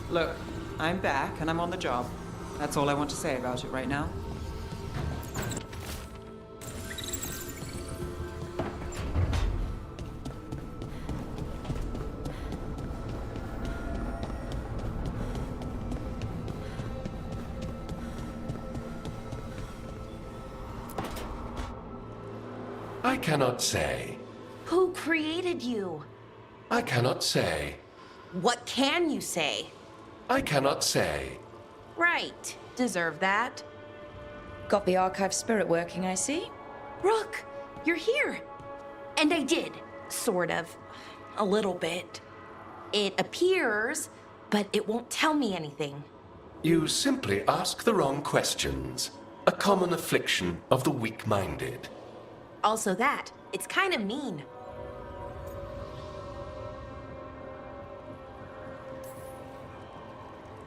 Look, I'm back and I'm on the job. That's all I want to say about it right now. I cannot say. Who created you? I cannot say. What can you say? I cannot say. Right. Deserve that. Got the archive spirit working, I see. Rook, you're here. And I did. Sort of. A little bit. It appears, but it won't tell me anything. You simply ask the wrong questions. A common affliction of the weak-minded. Also that. It's kind of mean.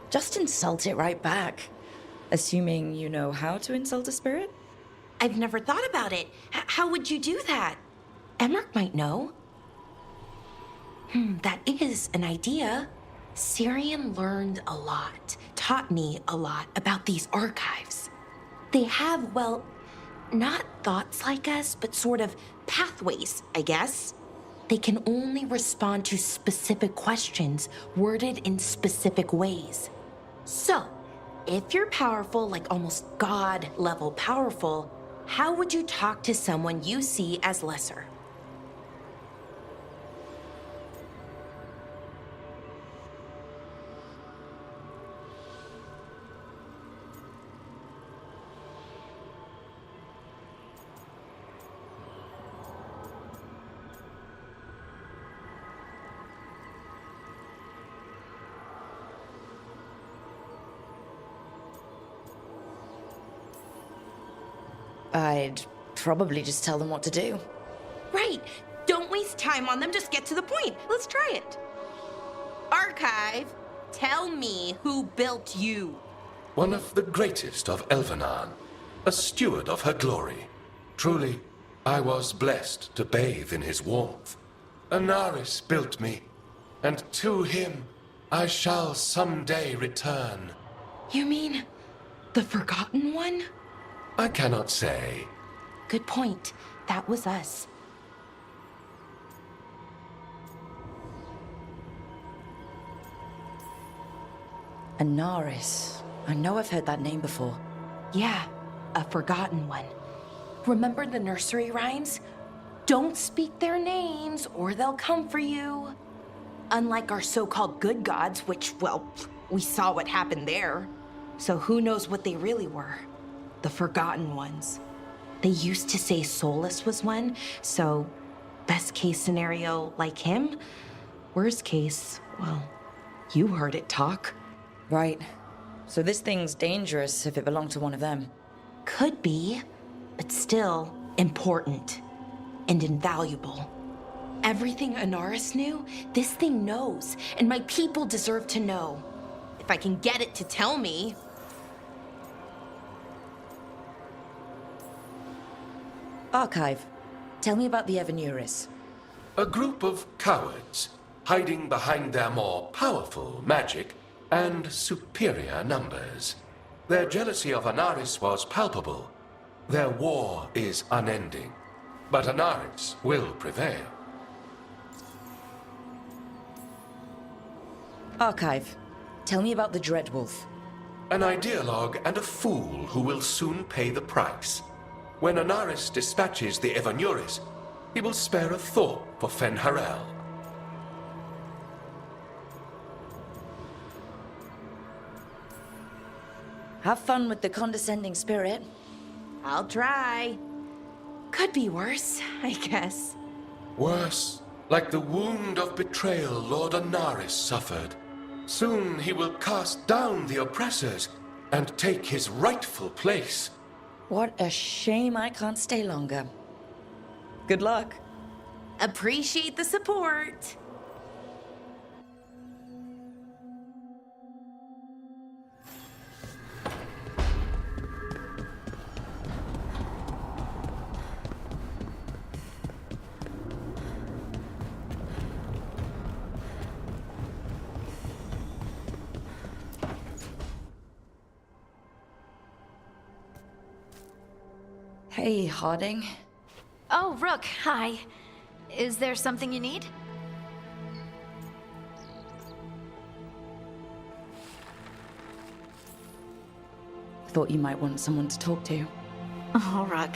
Just insult it right back. Assuming you know how to insult a spirit? I've never thought about it. How would you do that? Emmerich might know. That is an idea. Syrian learned a lot, taught me a lot about these archives. They have, well, not thoughts like us, but sort of pathways, I guess. They can only respond to specific questions worded in specific ways. So, if you're powerful, like almost God-level powerful, how would you talk to someone you see as lesser? I'd probably just tell them what to do. Right. Don't waste time on them. Just get to the point. Let's try it. Archive, tell me who built you. One of the greatest of Elvenan, a steward of her glory. Truly, I was blessed to bathe in his warmth. Anaris built me, and to him I shall someday return. You mean the Forgotten One? I cannot say. Good point. That was us. Anaris. I know I've heard that name before. Yeah, a Forgotten One. Remember the nursery rhymes? Don't speak their names or they'll come for you. Unlike our so-called good gods, which, well, we saw what happened there. So who knows what they really were? The Forgotten Ones. They used to say Solus was one, so best case scenario like him. Worst case, well, you heard it talk. Right. So this thing's dangerous if it belonged to one of them. Could be, but still important and invaluable. Everything Anaris knew, this thing knows, and my people deserve to know. If I can get it to tell me. Archive. Tell me about the Evanuris. A group of cowards, hiding behind their more powerful magic and superior numbers. Their jealousy of Anaris was palpable. Their war is unending. But Anaris will prevail. Archive. Tell me about the Dreadwolf. An ideologue and a fool who will soon pay the price. When Anaris dispatches the Evanuris, he will spare a thought for Fen'Harel. Have fun with the condescending spirit. I'll try. Could be worse, I guess. Worse, like the wound of betrayal Lord Anaris suffered. Soon he will cast down the oppressors and take his rightful place. What a shame I can't stay longer. Good luck. Appreciate the support. Hey, Harding. Oh, Rook, hi. Is there something you need? Thought you might want someone to talk to. Oh, Rook.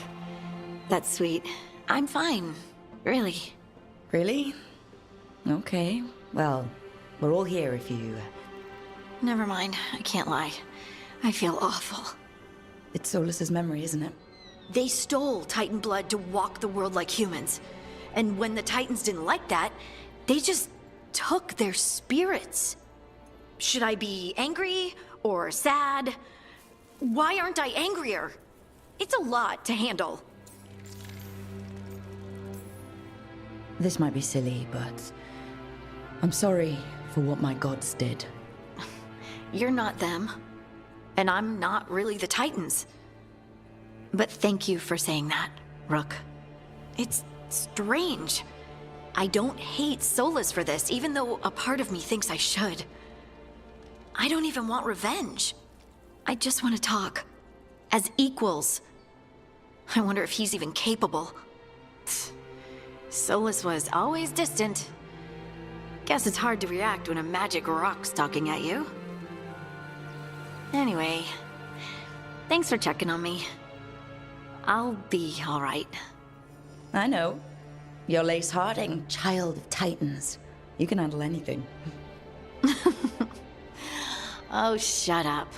That's sweet. I'm fine. Really. Really? Okay. Well, we're all here if you... Never mind. I can't lie. I feel awful. It's Solus's memory, isn't it? They stole Titan blood to walk the world like humans. And when the Titans didn't like that, they just took their spirits. Should I be angry or sad? Why aren't I angrier? It's a lot to handle. This might be silly, but... I'm sorry for what my gods did. You're not them. And I'm not really the Titans. But thank you for saying that, Rook. It's strange. I don't hate Solus for this, even though a part of me thinks I should. I don't even want revenge. I just want to talk. As equals. I wonder if he's even capable. Solus was always distant. Guess it's hard to react when a magic rock's talking at you. Anyway, thanks for checking on me. I'll be all right. I know. You're Lace Harding, child of Titans. You can handle anything. Oh, shut up.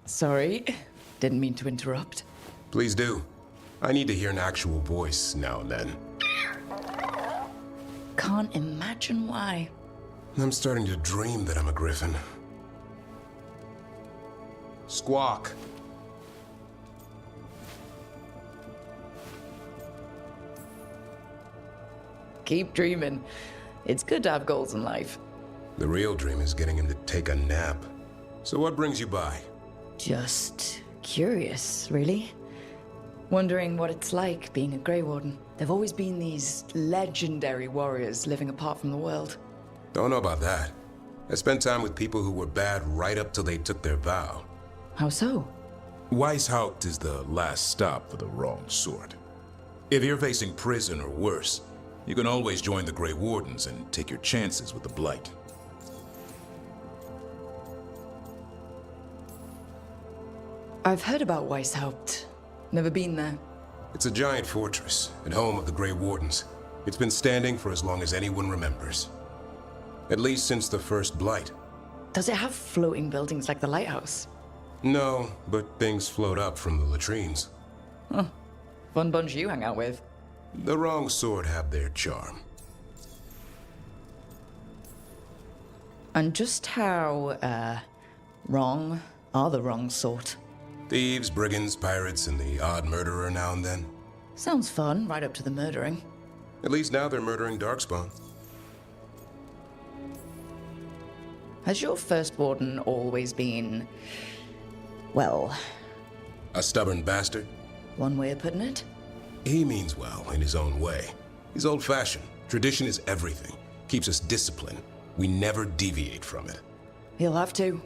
Sorry, didn't mean to interrupt. Please do. I need to hear an actual voice now and then. Can't imagine why. I'm starting to dream that I'm a griffin. Squawk. Keep dreaming. It's good to have goals in life. The real dream is getting him to take a nap. So what brings you by? Just curious, really. Wondering what it's like being a Grey Warden. There've always been these legendary warriors living apart from the world. Don't know about that. I spent time with people who were bad right up till they took their vow. How so? Weishaupt is the last stop for the wrong sort. If you're facing prison or worse, you can always join the Grey Wardens and take your chances with the Blight. I've heard about Weishaupt. Never been there. It's a giant fortress and home of the Grey Wardens. It's been standing for as long as anyone remembers. At least since the first Blight. Does it have floating buildings like the lighthouse? No, but things float up from the latrines. Huh. Fun bunch you hang out with. The wrong sort have their charm. And just how, wrong are the wrong sort? Thieves, brigands, pirates, and the odd murderer now and then. Sounds fun, right up to the murdering. At least now they're murdering Darkspawn. Has your first warden always been... well... A stubborn bastard? one way of putting it? He means well in his own way. He's old-fashioned. Tradition is everything. Keeps us disciplined. We never deviate from it. He'll have to.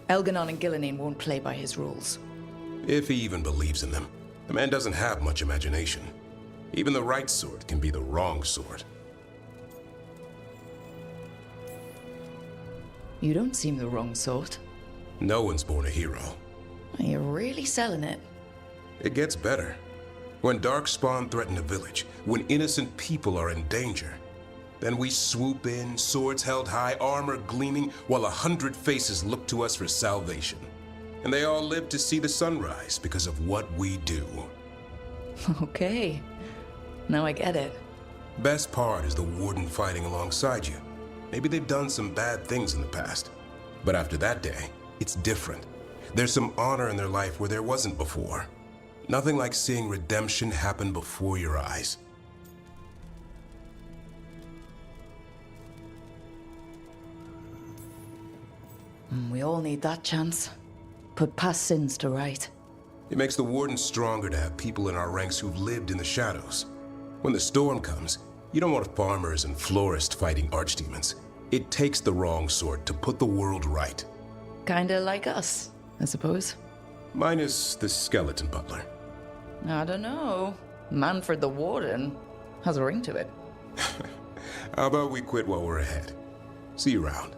Elganon and Gillenine won't play by his rules. If he even believes in them. The man doesn't have much imagination. Even the right sort can be the wrong sort. You don't seem the wrong sort. No one's born a hero. You're really selling it. It gets better. When Darkspawn threaten a village, when innocent people are in danger, then we swoop in, swords held high, armor gleaming, while 100 faces look to us for salvation. And they all live to see the sunrise because of what we do. Okay. Now I get it. Best part is the warden fighting alongside you. Maybe they've done some bad things in the past. But after that day, it's different. There's some honor in their life where there wasn't before. Nothing like seeing redemption happen before your eyes. We all need that chance. Put past sins to right. It makes the Wardens stronger to have people in our ranks who've lived in the shadows. When the storm comes, you don't want farmers and florists fighting archdemons. It takes the wrong sort to put the world right. Kinda like us, I suppose. Minus the skeleton butler. I don't know. Manfred the Warden has a ring to it. How about we quit while we're ahead? See you around.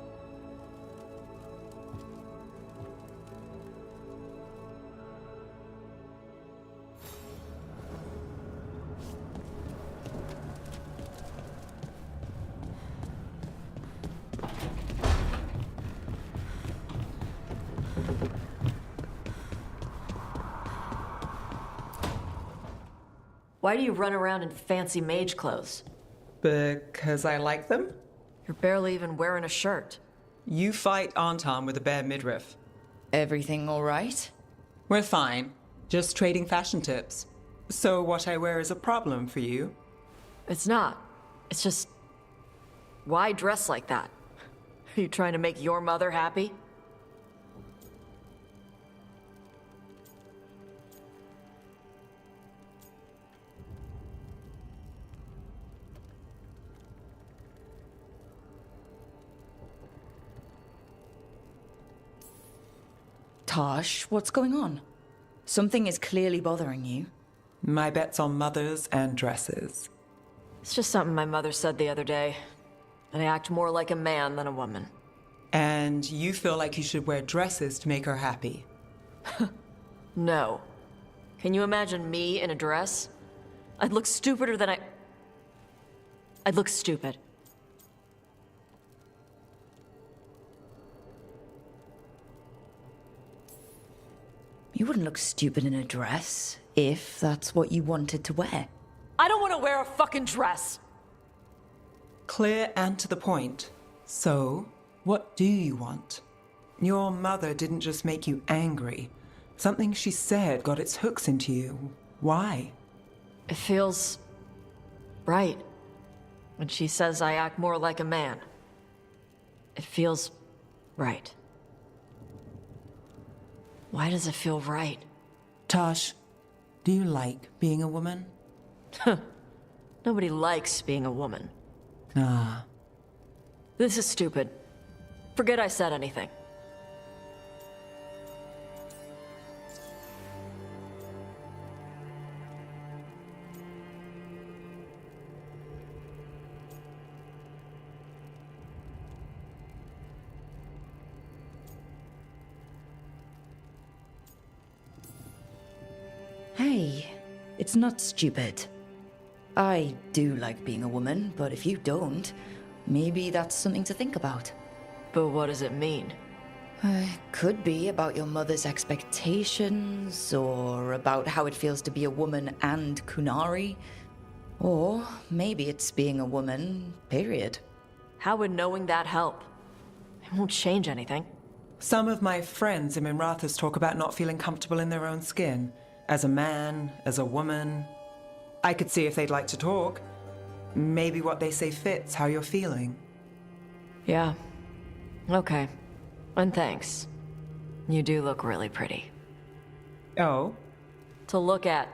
Why do you run around in fancy mage clothes? Because I like them? You're barely even wearing a shirt. You fight Anton with a bare midriff. Everything all right? We're fine. Just trading fashion tips. So what I wear is a problem for you? It's not. It's just... Why dress like that? Are you trying to make your mother happy? Tosh, what's going on? Something is clearly bothering you. My bet's on mothers and dresses. It's just something my mother said the other day. And I act more like a man than a woman. And you feel like you should wear dresses to make her happy? No. Can you imagine me in a dress? I'd look stupider than I'd look stupid. You wouldn't look stupid in a dress, if that's what you wanted to wear. I don't want to wear a fucking dress! Clear and to the point. So, what do you want? Your mother didn't just make you angry. Something she said got its hooks into you. Why? It feels... right. When she says I act more like a man. It feels... right. Why does it feel right? Tosh, do you like being a woman? Nobody likes being a woman. Ah. This is stupid. Forget I said anything. Hey, it's not stupid. I do like being a woman, but if you don't, maybe that's something to think about. But what does it mean? Could be about your mother's expectations, or about how it feels to be a woman and Kunari. Or maybe it's being a woman, period. How would knowing that help? It won't change anything. Some of my friends in Minrathous talk about not feeling comfortable in their own skin. As a man, as a woman. I could see if they'd like to talk. Maybe what they say fits how you're feeling. Yeah. Okay. And thanks. You do look really pretty. Oh? To look at,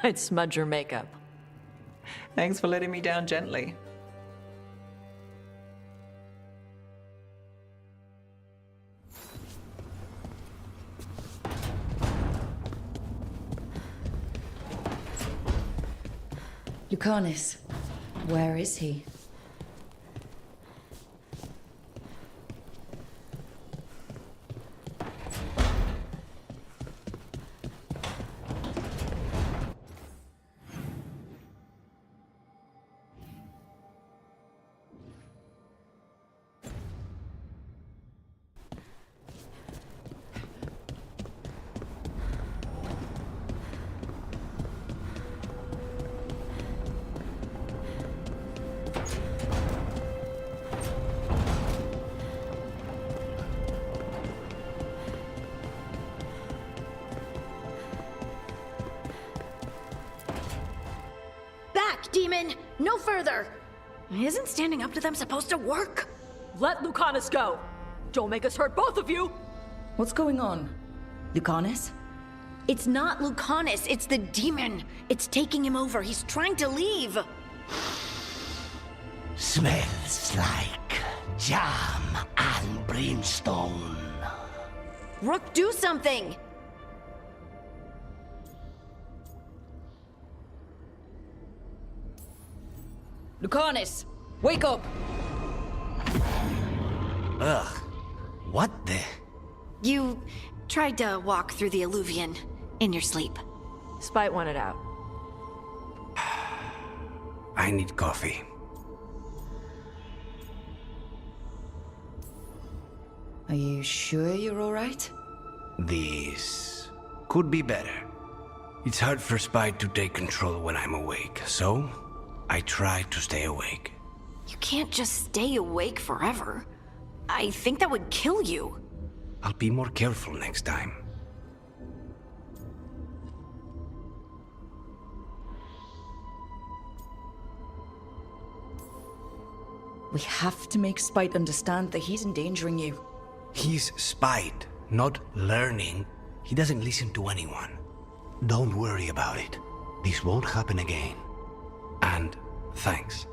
I'd smudge your makeup. Thanks for letting me down gently. Lucanus, where is he? Demon! No further! Isn't standing up to them supposed to work? Let Lucanus go! Don't make us hurt both of you! What's going on? Lucanus? It's not Lucanus, it's the demon. It's taking him over. He's trying to leave. Smells like jam and brimstone. Rook, do something! Lucanus! Wake up! Ugh. What the? You tried to walk through the Alluvion in your sleep. Spite wanted out. I need coffee. Are you sure you're alright? This could be better. It's hard for Spite to take control when I'm awake, so I try to stay awake. You can't just stay awake forever. I think that would kill you. I'll be more careful next time. We have to make Spite understand that he's endangering you. He's Spite, not learning. He doesn't listen to anyone. Don't worry about it. This won't happen again. And thanks.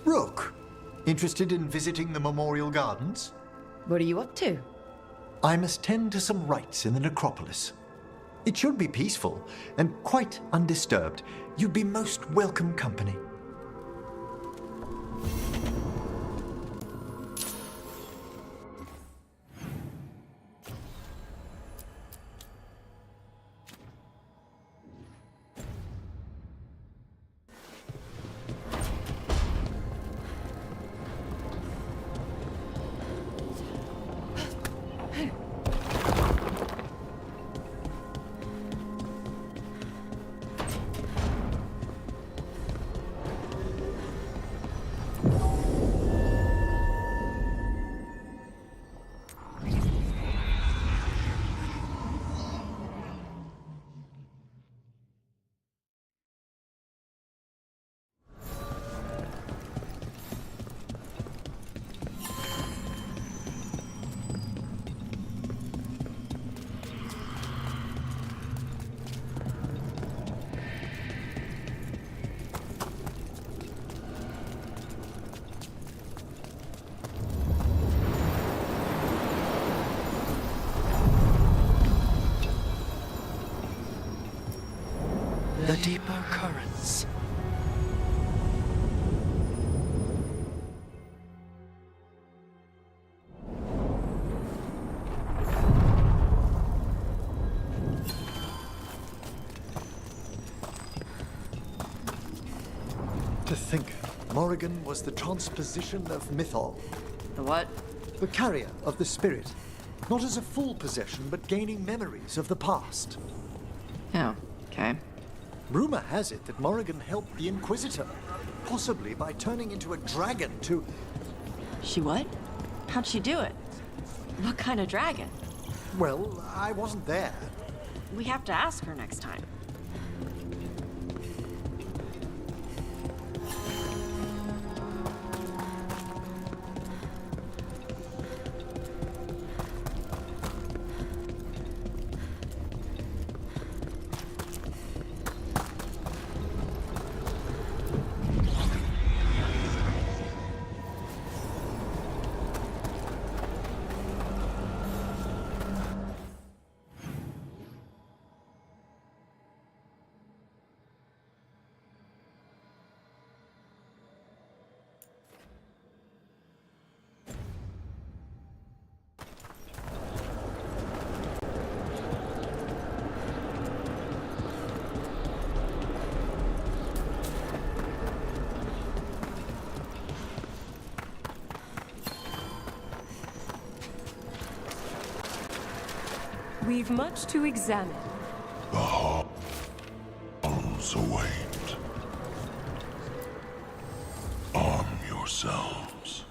Rook, interested in visiting the Memorial Gardens? What are you up to? I must tend to some rites in the necropolis. It should be peaceful and quite undisturbed. You'd be most welcome company. The deeper currents. To think, Morrigan was the transposition of Mythol, The what? the carrier of the spirit. Not as a full possession, but gaining memories of the past. Oh, okay. Rumor has it that Morrigan helped the Inquisitor, possibly by turning into a dragon to... She what? How'd she do it? What kind of dragon? Well, I wasn't there. We have to ask her next time. We've much to examine. The halls await. Arm yourselves.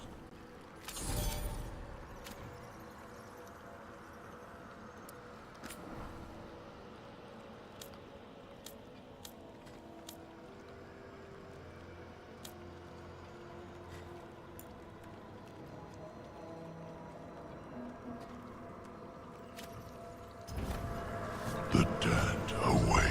The dead await.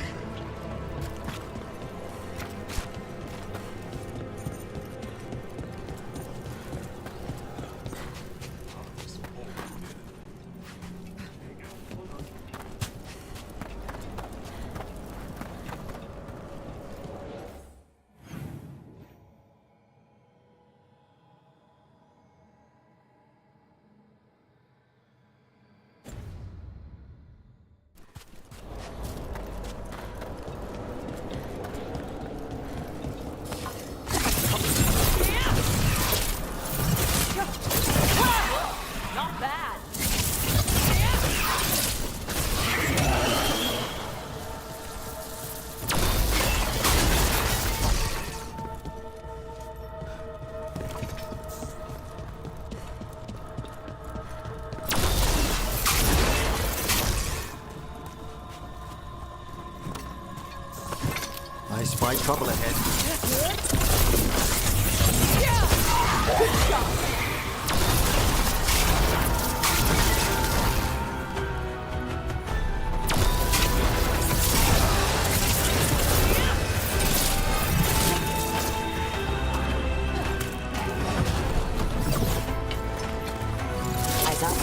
Not bad. I spy trouble ahead. Eyes up.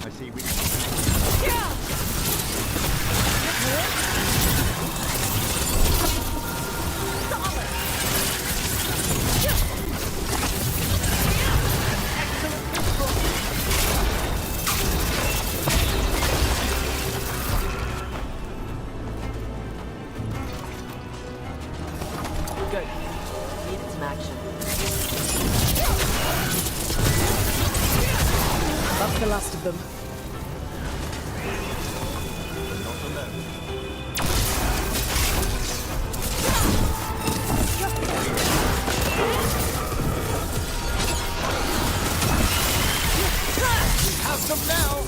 I see we... Good. Needed some action. That's the last of them. Have them now!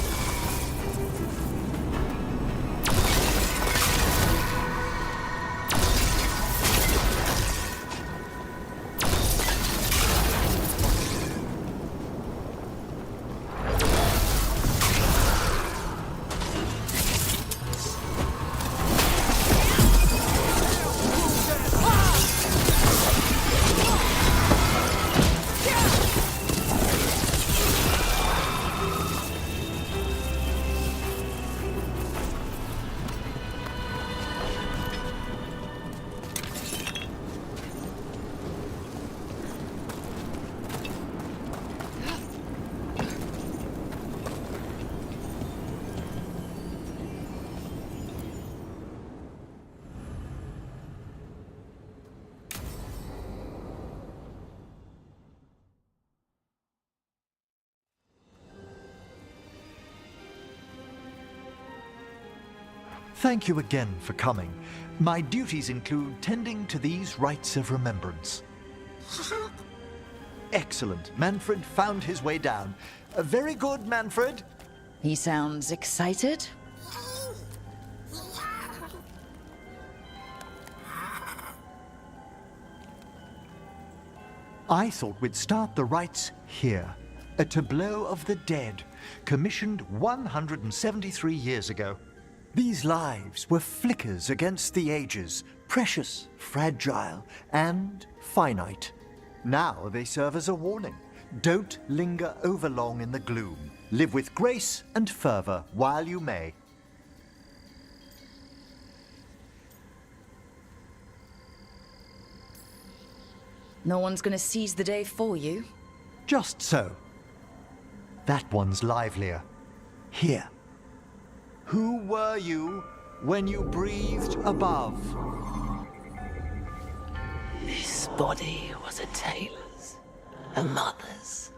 Thank you again for coming. My duties include tending to these rites of remembrance. Excellent. Manfred found his way down. Very good, Manfred. He sounds excited. I thought we'd start the rites here. a tableau of the dead, commissioned 173 years ago. These lives were flickers against the ages, precious, fragile, and finite. Now they serve as a warning. Don't linger overlong in the gloom. Live with grace and fervor while you may. No one's gonna seize the day for you. Just so. That one's livelier. Here. Who were you when you breathed above? This body was a tailor's, a mother's.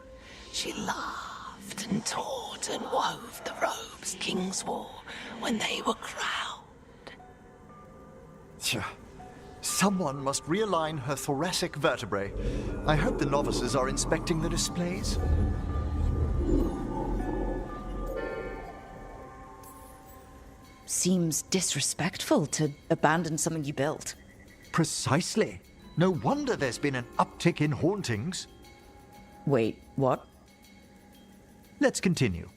She laughed and taught and wove the robes kings wore when they were crowned. Tja. Someone must realign her thoracic vertebrae. I hope the novices are inspecting the displays. Seems disrespectful to abandon something you built. Precisely. No wonder there's been an uptick in hauntings. Wait, what? Let's continue.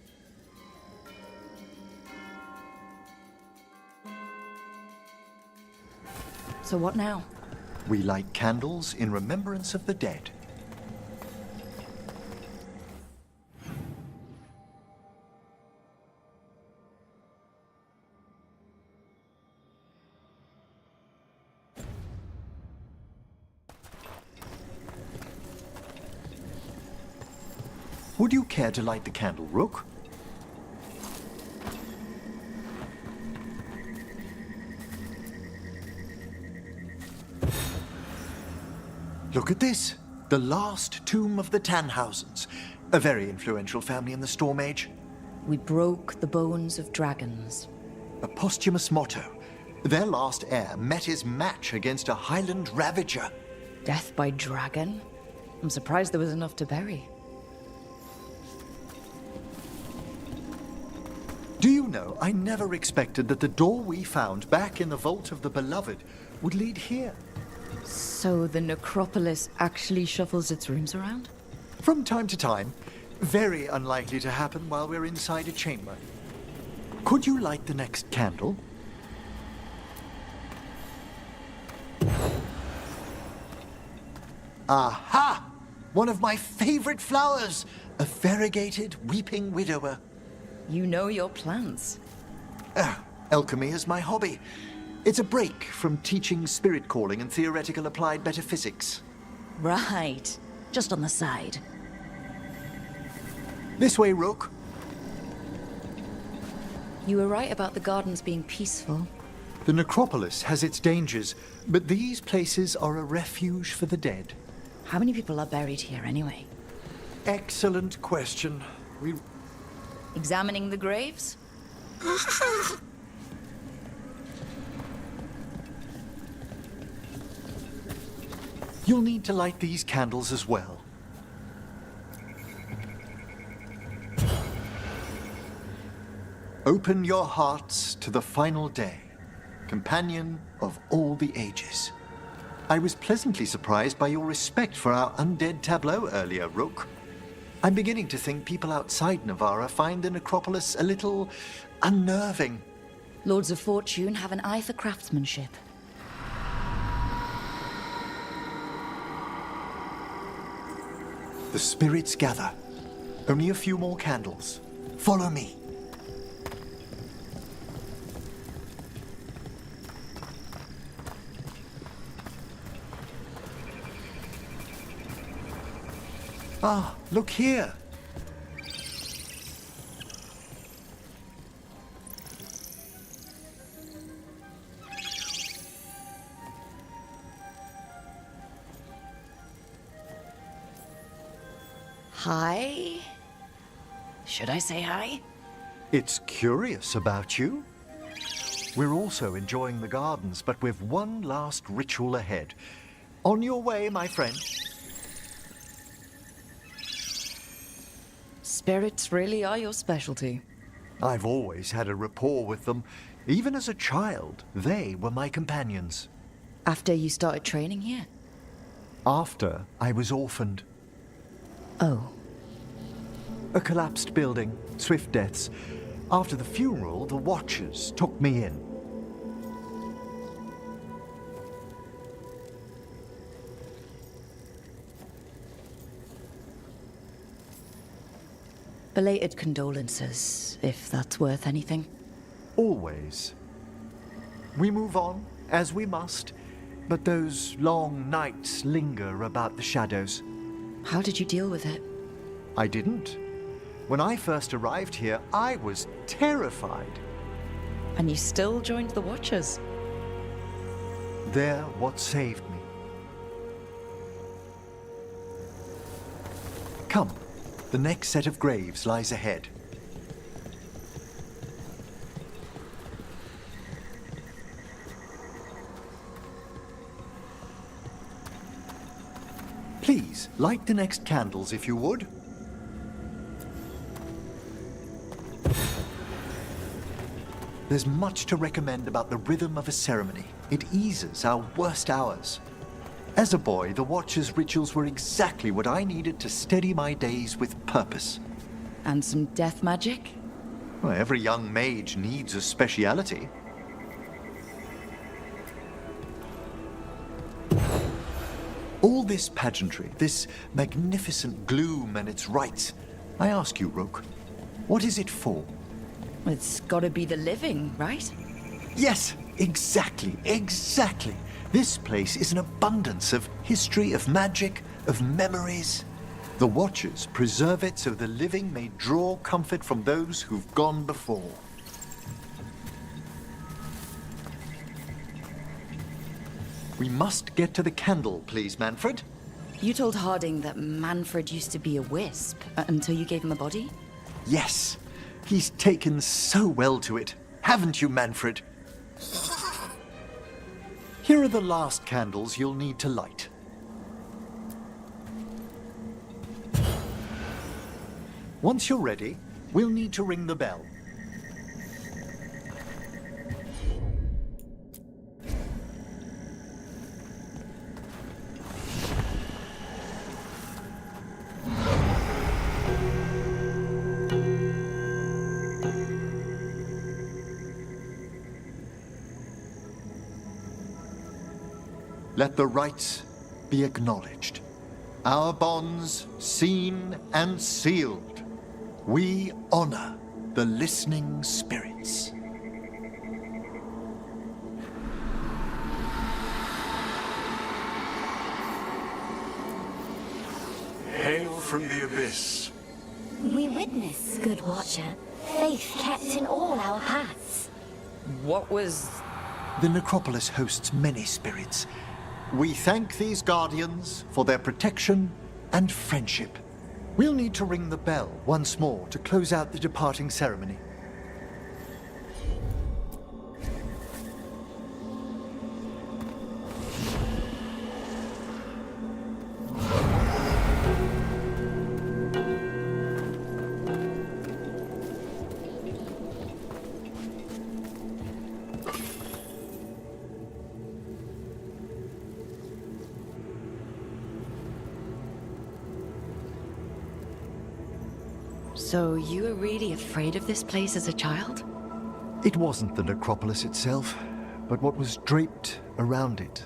So what now? We light candles in remembrance of the dead. Would you care to light the candle, Rook? Look at this. The last tomb of the Tannhausens. A very influential family in the Storm Age. We broke the bones of dragons. A posthumous motto. Their last heir met his match against a Highland Ravager. Death by dragon? I'm surprised there was enough to bury. Do you know, I never expected that the door we found back in the Vault of the Beloved would lead here. So the necropolis actually shuffles its rooms around? From time to time. Very unlikely to happen while we're inside a chamber. Could you light the next candle? Aha! One of my favorite flowers! A variegated weeping widower. You know your plants. Alchemy is my hobby. It's a break from teaching spirit calling and theoretical applied metaphysics. Right. Just on the side. This way, Rook. You were right about the gardens being peaceful. The necropolis has its dangers, but these places are a refuge for the dead. How many people are buried here anyway? Excellent question. Examining the graves? You'll need to light these candles as well. Open your hearts to the final day, companion of all the ages. I was pleasantly surprised by your respect for our undead tableau earlier, Rook. I'm beginning to think people outside Navarra find the necropolis a little unnerving. Lords of Fortune have an eye for craftsmanship. The spirits gather. Only a few more candles. Follow me. Ah, look here. Hi? Should I say hi? It's curious about you. We're also enjoying the gardens, but with one last ritual ahead. On your way, my friend. Spirits really are your specialty. I've always had a rapport with them. Even as a child, they were my companions. After you started training here? After I was orphaned. Oh. A collapsed building, swift deaths. After the funeral, the Watchers took me in. Belated condolences, if that's worth anything. Always. We move on, as we must, but those long nights linger about the shadows. How did you deal with it? I didn't. When I first arrived here, I was terrified. And you still joined the Watchers? They're what saved me. Come, the next set of graves lies ahead. Please, light the next candles if you would. There's much to recommend about the rhythm of a ceremony. It eases our worst hours. As a boy, the Watcher's rituals were exactly what I needed to steady my days with purpose. And some death magic? Well, every young mage needs a speciality. All this pageantry, this magnificent gloom and its rites, I ask you, Rook, what is it for? It's gotta be the living, right? Yes, exactly. This place is an abundance of history, of magic, of memories. The Watchers preserve it so the living may draw comfort from those who've gone before. We must get to the candle, please, Manfred. You told Harding that Manfred used to be a wisp until you gave him a body? Yes, he's taken so well to it. Haven't you, Manfred? Here are the last candles you'll need to light. Once you're ready, we'll need to ring the bell. Let the rites be acknowledged. Our bonds seen and sealed. We honor the listening spirits. Hail from the abyss. We witness, good Watcher, faith kept in all our paths. What was... The necropolis hosts many spirits. We thank these guardians for their protection and friendship. We'll need to ring the bell once more to close out the departing ceremony. So you were really afraid of this place as a child? It wasn't the necropolis itself, but what was draped around it.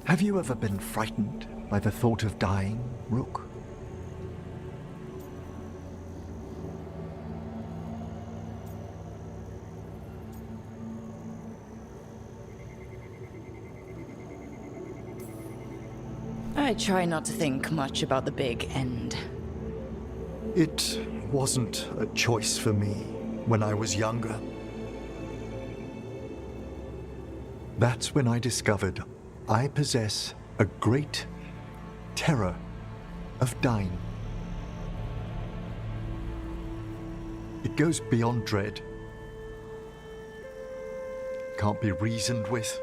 Have you ever been frightened by the thought of dying, Rook? I try not to think much about the big end. It wasn't a choice for me when I was younger. That's when I discovered I possess a great terror of dying. It goes beyond dread. Can't be reasoned with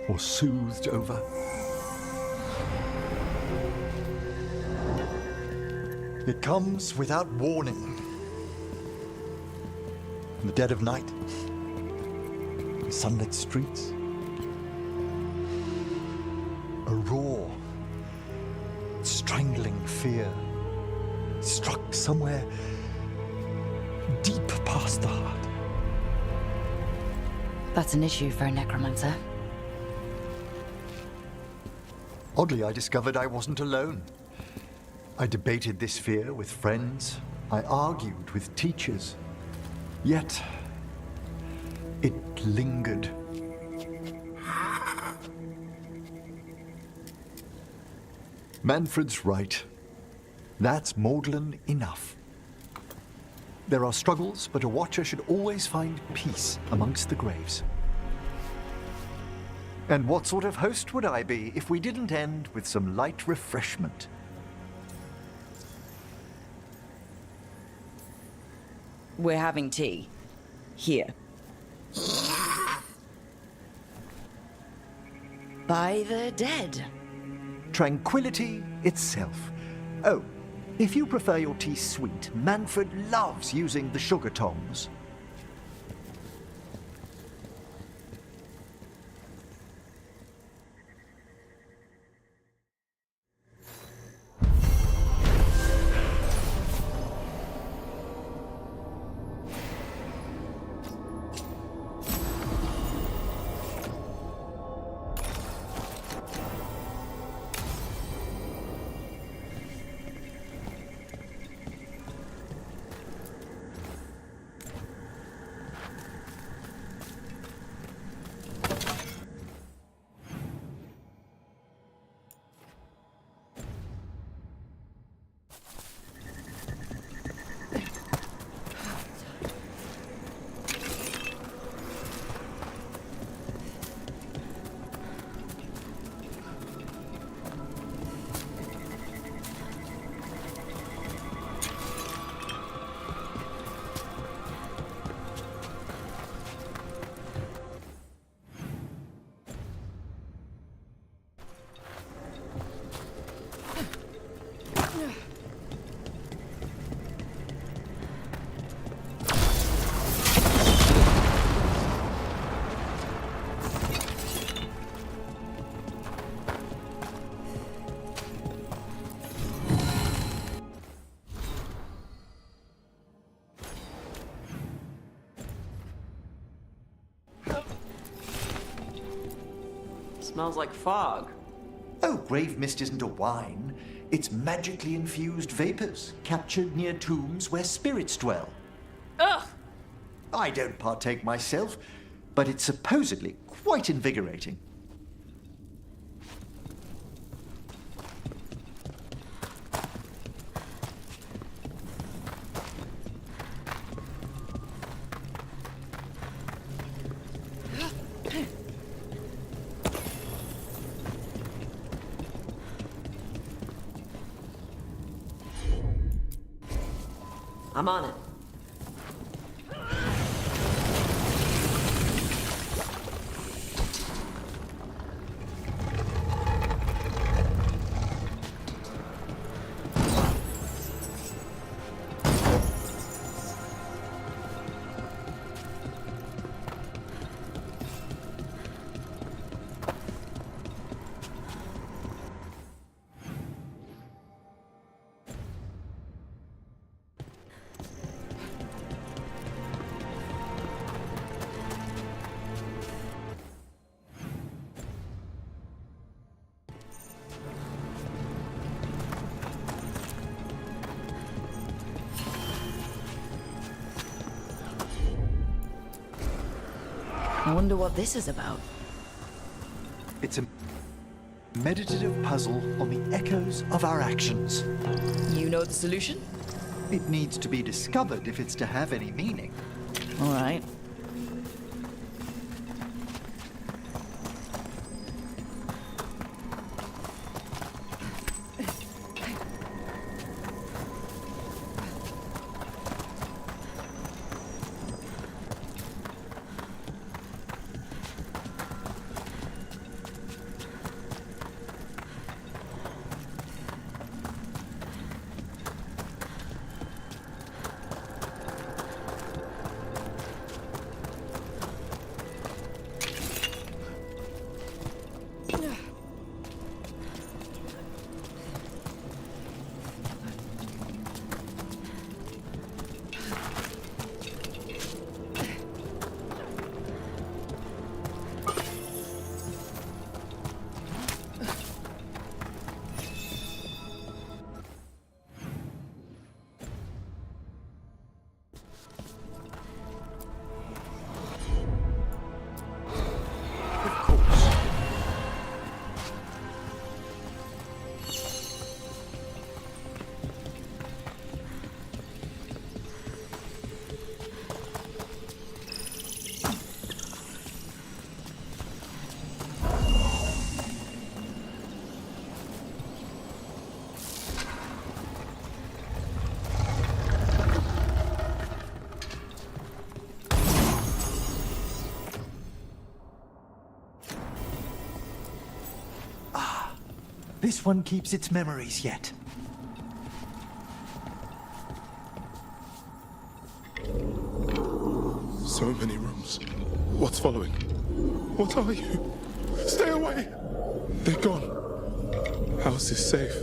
or soothed over. It comes without warning. In the dead of night, in sunlit streets, a roar, strangling fear struck somewhere deep past the heart. That's an issue for a necromancer. Oddly, I discovered I wasn't alone. I debated this fear with friends. I argued with teachers. Yet, it lingered. Manfred's right. That's maudlin enough. There are struggles, but a watcher should always find peace amongst the graves. And what sort of host would I be if we didn't end with some light refreshment? We're having tea. Here. By the dead. Tranquility itself. Oh, if you prefer your tea sweet, Manfred loves using the sugar tongs. Smells like fog. Oh, grave mist isn't a wine. It's magically infused vapors captured near tombs where spirits dwell. Ugh! I don't partake myself, but it's supposedly quite invigorating. I'm on it. I wonder what this is about. It's a meditative puzzle on the echoes of our actions. You know the solution? It needs to be discovered if it's to have any meaning. All right. This one keeps its memories yet. So many rooms. What's following? What are you? Stay away! They're gone. House is safe.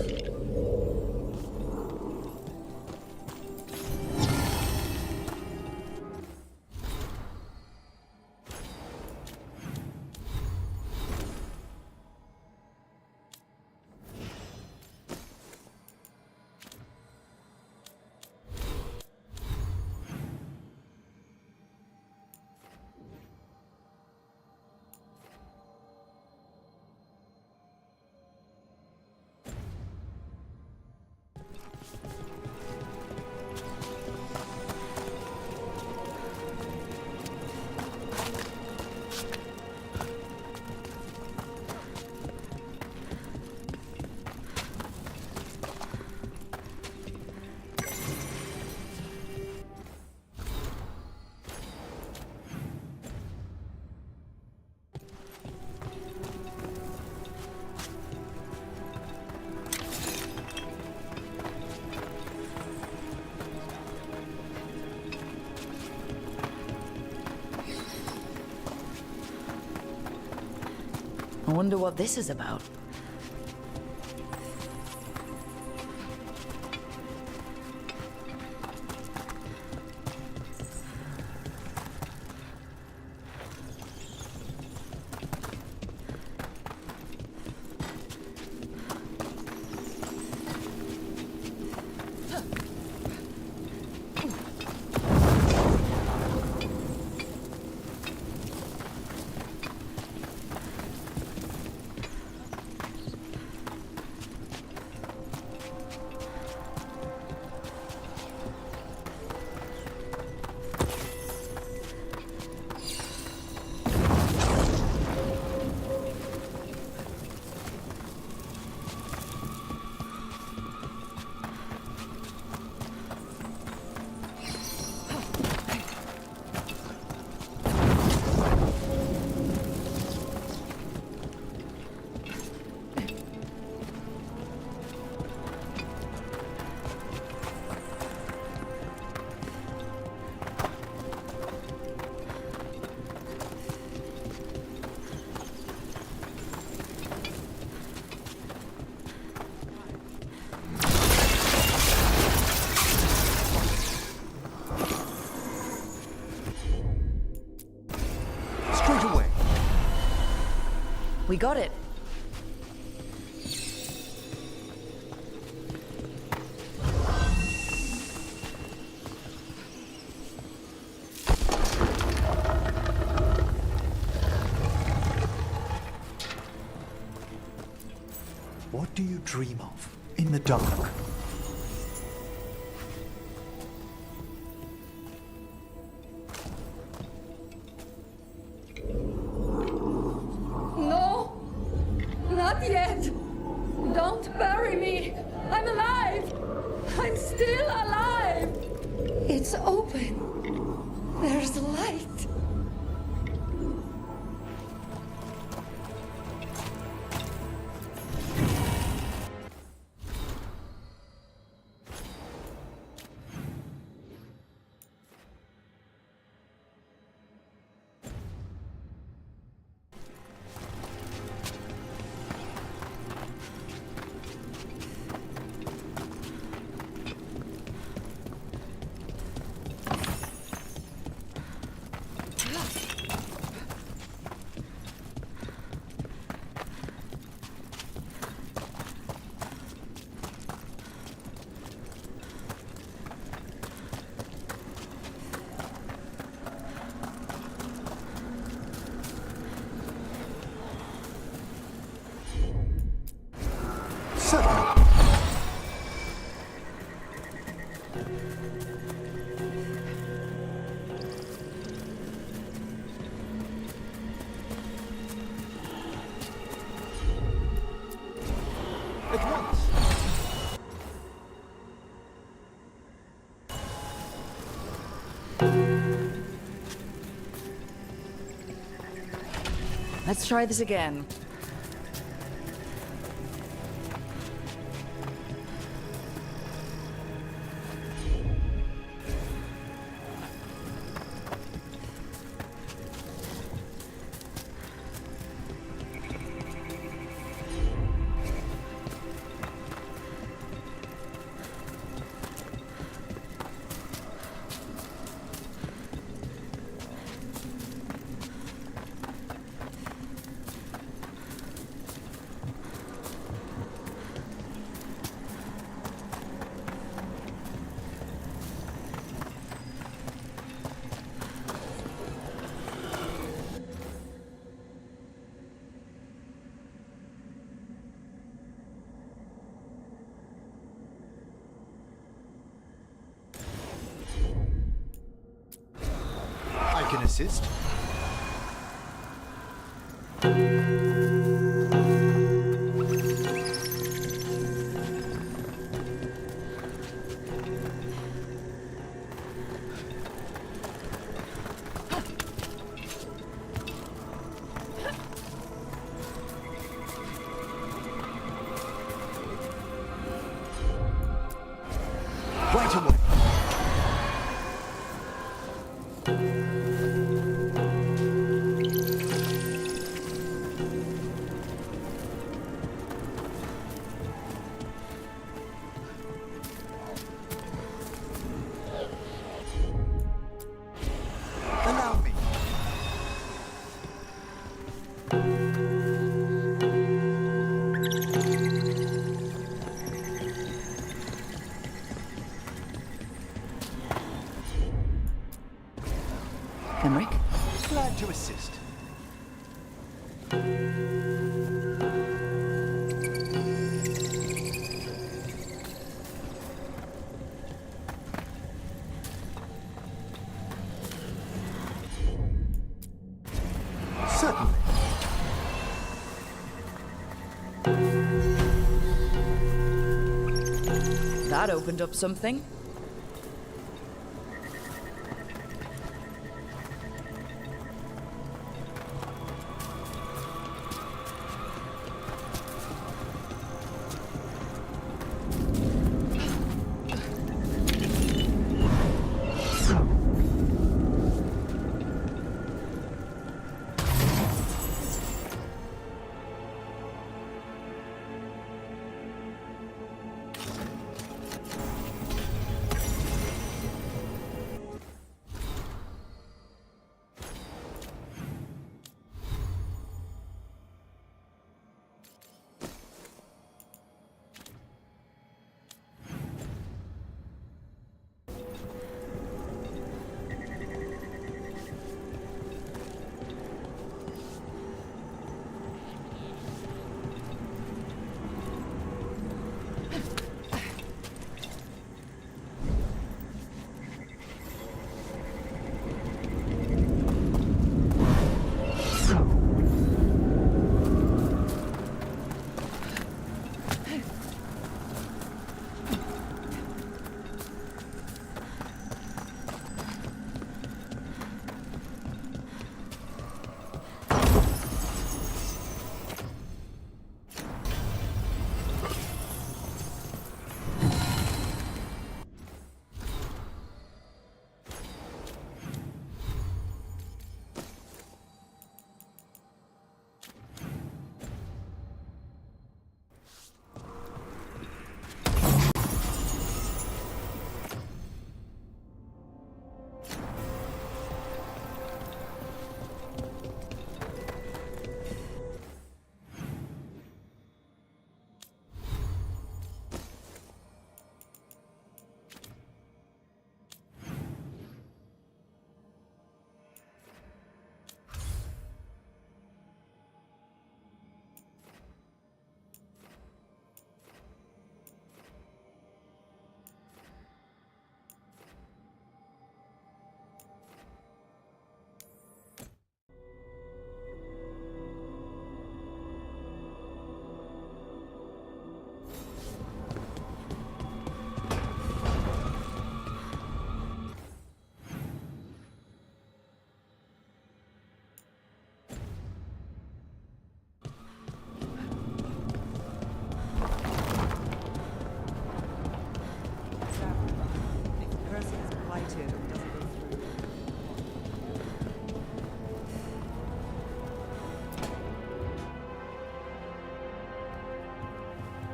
I wonder what this is about. We got it. What do you dream of in the dark? Not yet! Don't bury me! I'm alive! I'm still alive! It's open. There's light. Let's try this again. assist. Right away. Allow me. Emmerich? Glad to assist. Certainly. That opened up something.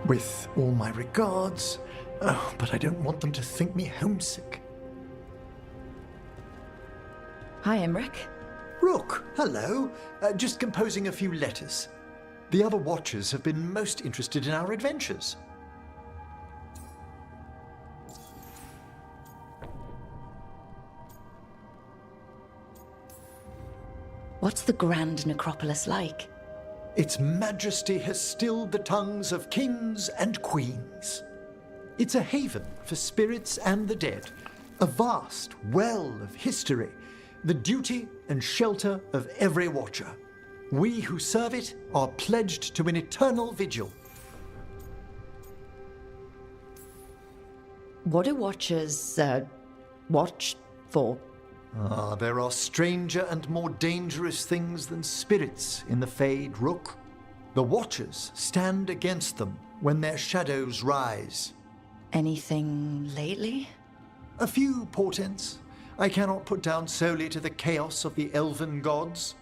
With all my regards, but I don't want them to think me homesick. Hi, Emmerich. Rook, hello. Just composing a few letters. The other Watchers have been most interested in our adventures. What's the Grand Necropolis like? Its majesty has stilled the tongues of kings and queens. It's a haven for spirits and the dead, a vast well of history, the duty and shelter of every watcher. We who serve it are pledged to an eternal vigil. What do watchers, watch for? There are stranger and more dangerous things than spirits in the I Urok. The watchers stand against them when their shadows rise. Anything lately? A few portents I cannot put down solely to the chaos of the elven gods,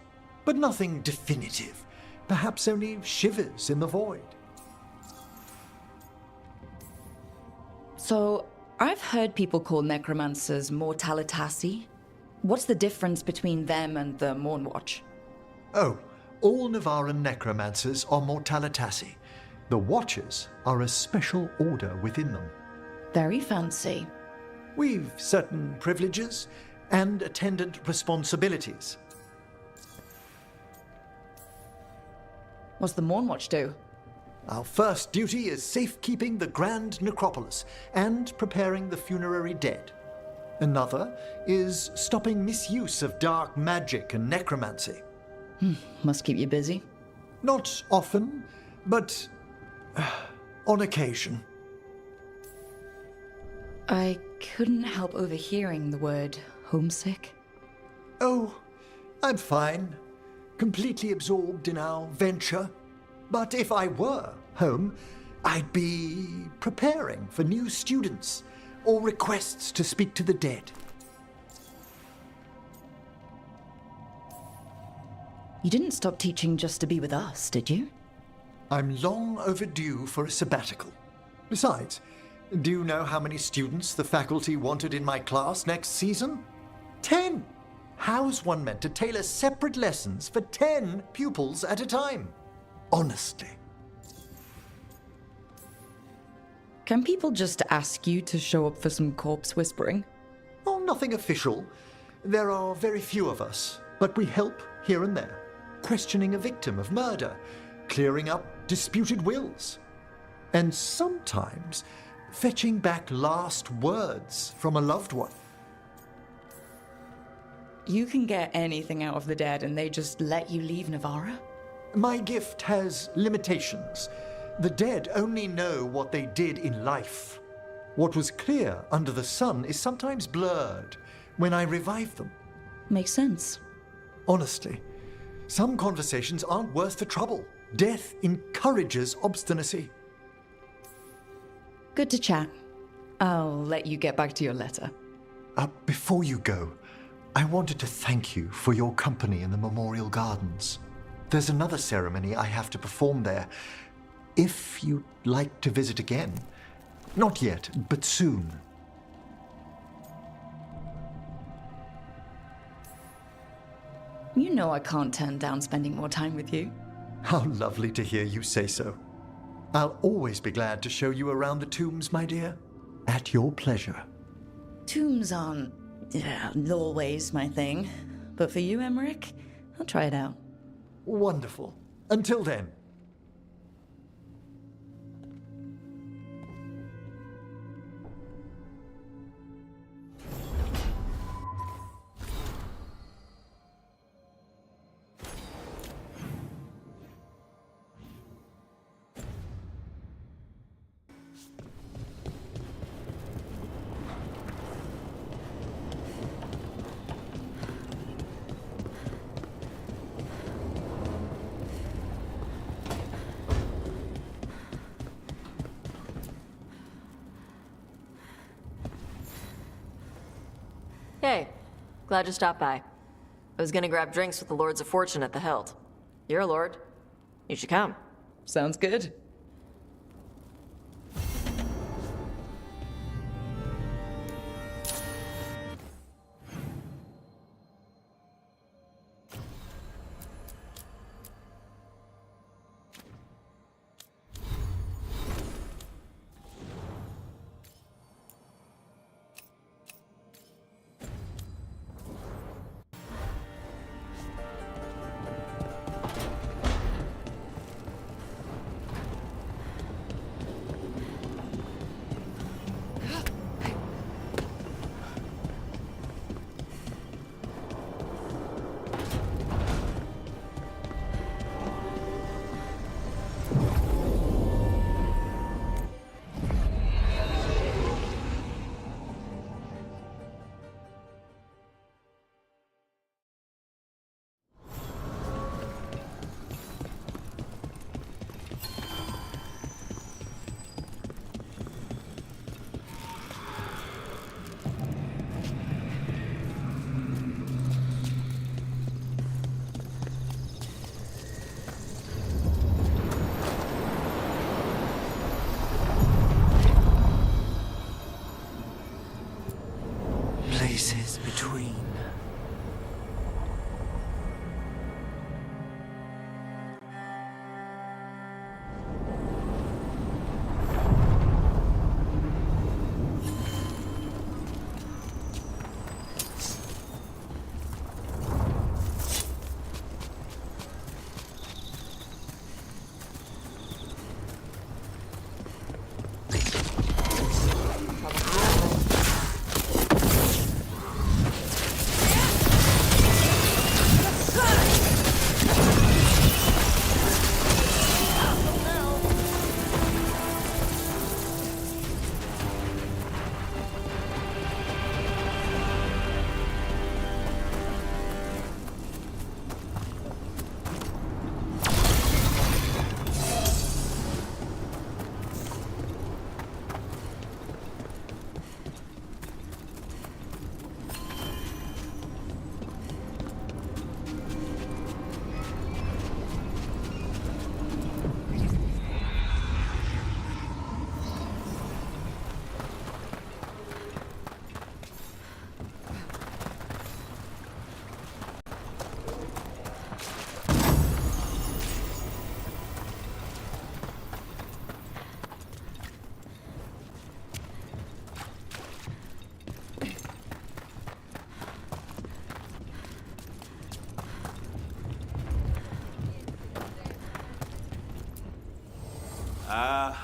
but nothing definitive. Perhaps only shivers in the void. So, I've heard people call necromancers mortalitasi. What's the difference between them and the Mournwatch? Oh, all Navaran necromancers are mortalitasi. The Watchers are a special order within them. Very fancy. We've certain privileges and attendant responsibilities. What's the Mournwatch do? Our first duty is safekeeping the grand necropolis and preparing the funerary dead. Another is stopping misuse of dark magic and necromancy. Must keep you busy. Not often, but on occasion. I couldn't help overhearing the word homesick. Oh, I'm fine. Completely absorbed in our venture. But if I were home, I'd be preparing for new students or requests to speak to the dead. You didn't stop teaching just to be with us, did you? I'm long overdue for a sabbatical. Besides, do you know how many students the faculty wanted in my class next season? 10! How's one meant to tailor separate lessons for 10 pupils at a time? Honestly. Can people just ask you to show up for some corpse whispering? Oh, nothing official. There are very few of us, but we help here and there. Questioning a victim of murder, clearing up disputed wills, and sometimes fetching back last words from a loved one. You can get anything out of the dead and they just let you leave Navarra? My gift has limitations. The dead only know what they did in life. What was clear under the sun is sometimes blurred when I revive them. Makes sense. Honestly, some conversations aren't worth the trouble. Death encourages obstinacy. Good to chat. I'll let you get back to your letter. Before you go, I wanted to thank you for your company in the Memorial Gardens. There's another ceremony I have to perform there. If you'd like to visit again. Not yet, but soon. You know I can't turn down spending more time with you. How lovely to hear you say so. I'll always be glad to show you around the tombs, my dear. At your pleasure. Tombs aren't always my thing. But for you, Emmerich, I'll try it out. Wonderful. Until then. Hey, glad you stopped by. I was gonna grab drinks with the Lords of Fortune at the Hilt. You're a lord. You should come. Sounds good.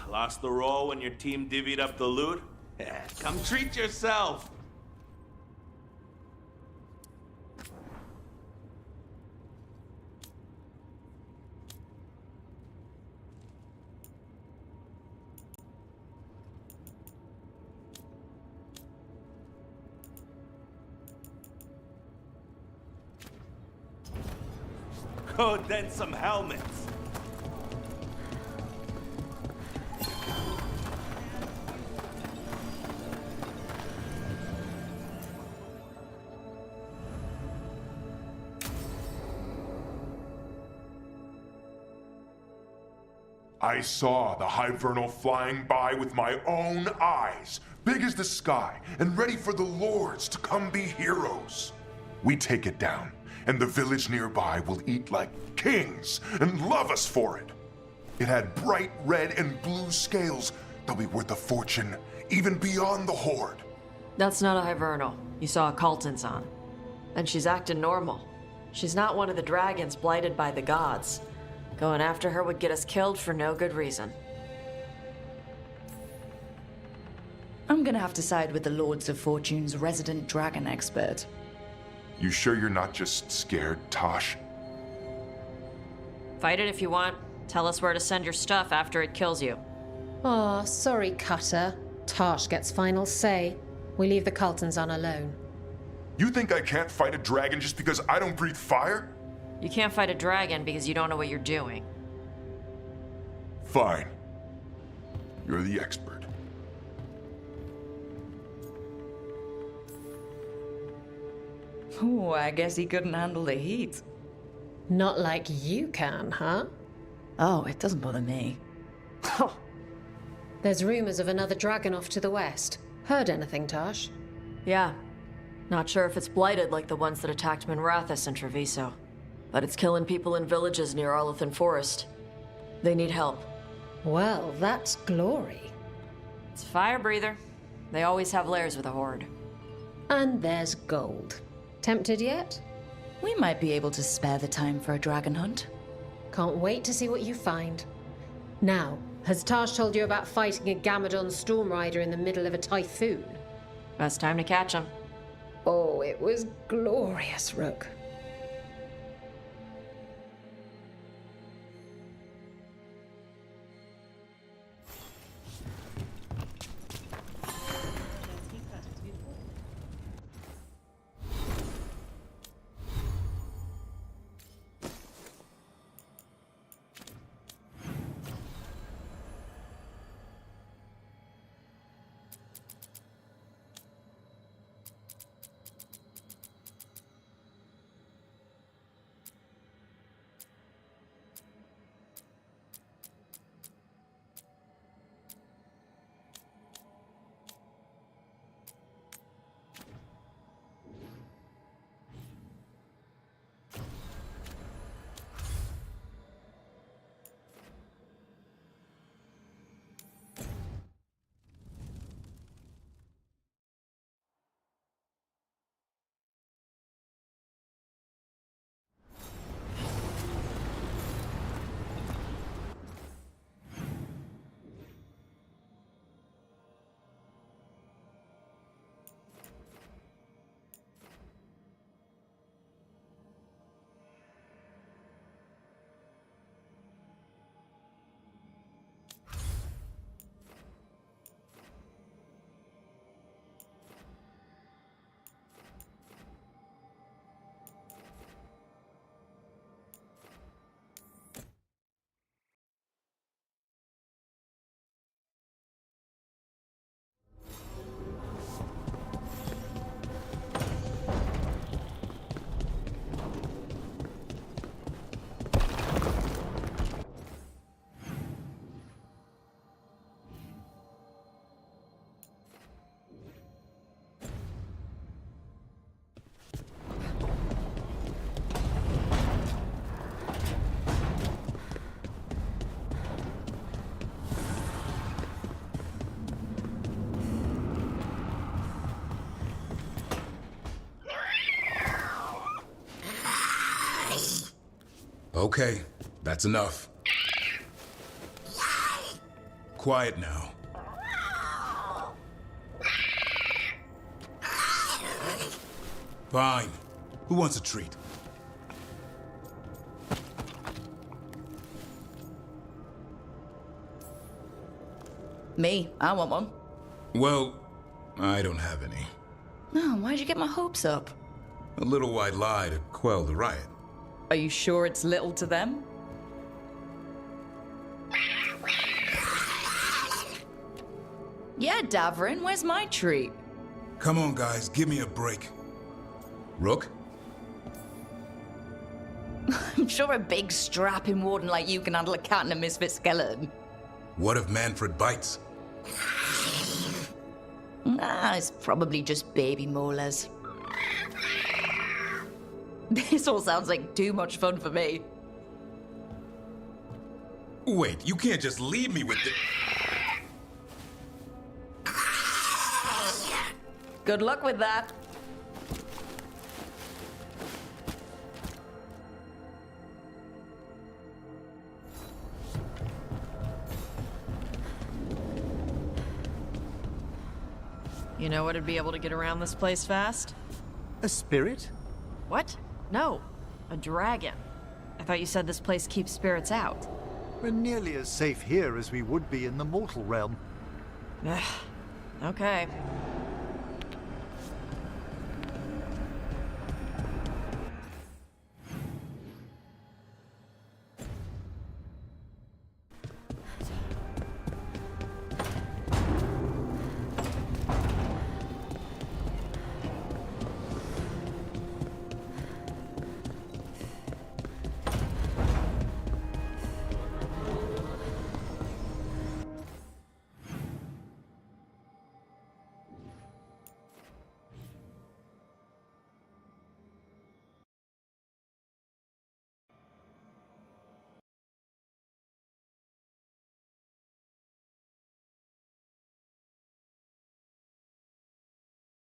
Lost the role when your team divvied up the loot? Come treat yourself! Oh, then some helmets. I saw the Hivernal flying by with my own eyes, big as the sky, and ready for the lords to come be heroes. We take it down, and the village nearby will eat like kings and love us for it. It had bright red and blue scales. They'll be worth a fortune, even beyond the Horde. That's not a Hivernal. You saw a Calton's on. And she's acting normal. She's not one of the dragons blighted by the gods. Going after her would get us killed for no good reason. I'm gonna have to side with the Lords of Fortune's resident dragon expert. You sure you're not just scared, Tosh? Fight it if you want. Tell us where to send your stuff after it kills you. Aw, sorry, Cutter. Tosh gets final say. We leave the Caltons on alone. You think I can't fight a dragon just because I don't breathe fire? You can't fight a dragon because you don't know what you're doing. Fine. You're the expert. Oh, I guess he couldn't handle the heat. Not like you can, huh? Oh, it doesn't bother me. There's rumors of another dragon off to the west. Heard anything, Tosh? Yeah. Not sure if it's blighted like the ones that attacked Minrathous and Treviso. But it's killing people in villages near Arlethan Forest. They need help. Well, that's glory. It's a fire breather. They always have lairs with a horde. And there's gold. Tempted yet? We might be able to spare the time for a dragon hunt. Can't wait to see what you find. Now, has Tosh told you about fighting a Gamadon storm rider in the middle of a typhoon? Best time to catch him. Oh, it was glorious, Rook. Okay, that's enough. quiet now. Fine. Who wants a treat? Me, I want one. Well, I don't have any. No, why'd you get my hopes up? A little white lie to quell the riot. Are you sure it's little to them? Yeah, Davrin, where's my treat? Come on, guys, give me a break. Rook? I'm sure a big strapping warden like you can handle a cat and a misfit skeleton. What if Manfred bites? It's probably just baby molars. This all sounds like too much fun for me. Wait, you can't just leave me with the... Good luck with that. You know what'd be able to get around this place fast? A spirit? What? No, a dragon. I thought you said this place keeps spirits out. We're nearly as safe here as we would be in the mortal realm. Okay,